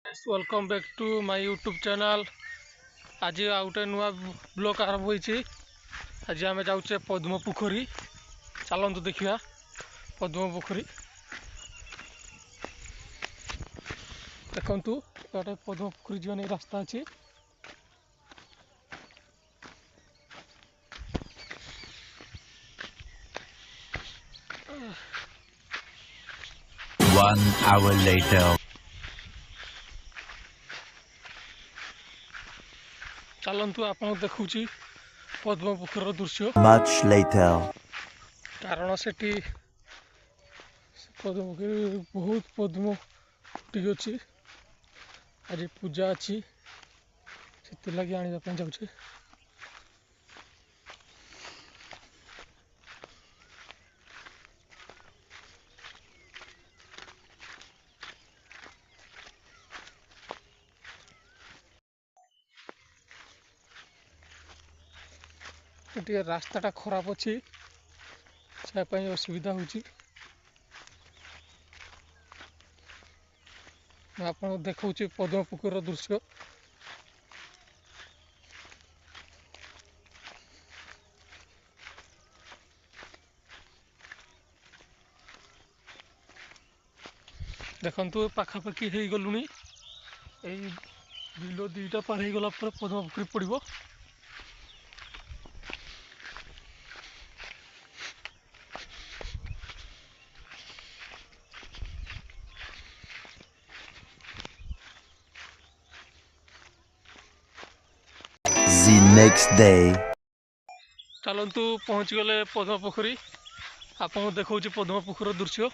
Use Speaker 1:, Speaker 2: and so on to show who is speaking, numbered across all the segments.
Speaker 1: Welcome back to my YouTube channel. आज आउ गोटे नुआ ब्लॉग आरंभ होती। आज आम जाऊे पद्म पोखरी। चलतु देखा पद्म पोखरी। देखु गोटे पद्म पोखरी जीवन रास्ता अच्छी।
Speaker 2: 1 hour later.
Speaker 1: चलतु आप देखु पद्म पोखर दृश्य।
Speaker 2: Much later.
Speaker 1: कारण से पद्म पोखरी बहुत पद्म फुटी अच्छी। आज पूजा अच्छी से लगे आने जाऊे। टे रास्ताटा खराब अच्छी से असुविधा होची। आप देखा पद्म पोखर दृश्य। देखु पाखापाखि हो गलुनी। बिल दुईटा पार हो गला पद्म पोखरी पड़ो।
Speaker 2: The next day.
Speaker 1: चलतु पहुँच गले पद्म पोखरी। आप देखा पद्म पोखर दृश्य।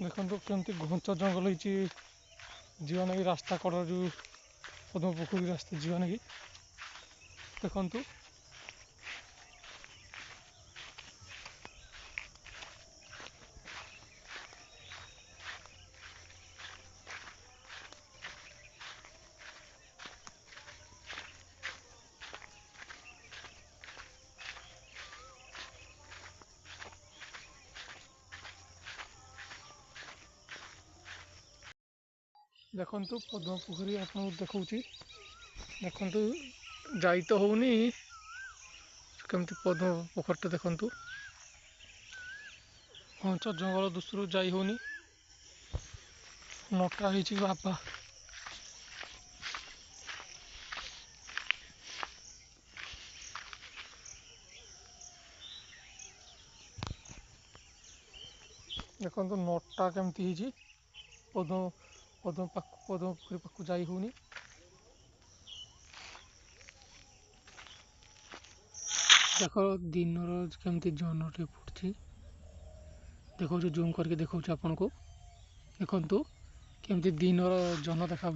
Speaker 1: देखो केमती घंच जंगल होती जीवा लगी रास्ता कड़ जो पद्म पोखरी रास्ता जीवा लगी। देखु देखु पद्म पोखरी आपको देखा देखु जाई तो होनी केमती पद्म पोखरटा देखु घंच जंगल दृश्य जाई होनी। नटा हो बाबा देखो नटा केमती पद्म पद्म पद्म पोखरी पाक जाई होनी। देख दिन केमती जन टे फुटची। देखो जूम करके देखा आपन को। देखु केमती दिन जन देखा।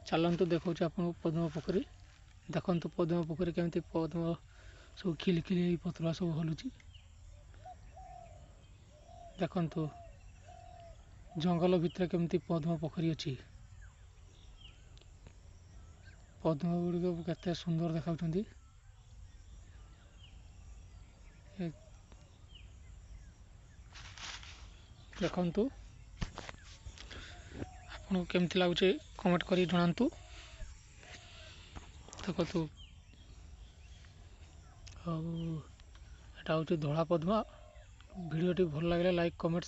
Speaker 1: चलतु देखा आपको पद्म पोखरी। देखु पद्म पोखरी केमती पद्म सब खिल खिल पतला सब हलुची। देखु जंगल भितर केमती पद्म पोखरी अच्छी। पद्म गुड़िक केते सुंदर देखा। देखु आपको केमती लगुच कमेंट कर जनातु। देखु यहाँ हूँ धला पद्म। वीडियो भल लगे लाइक कमेंट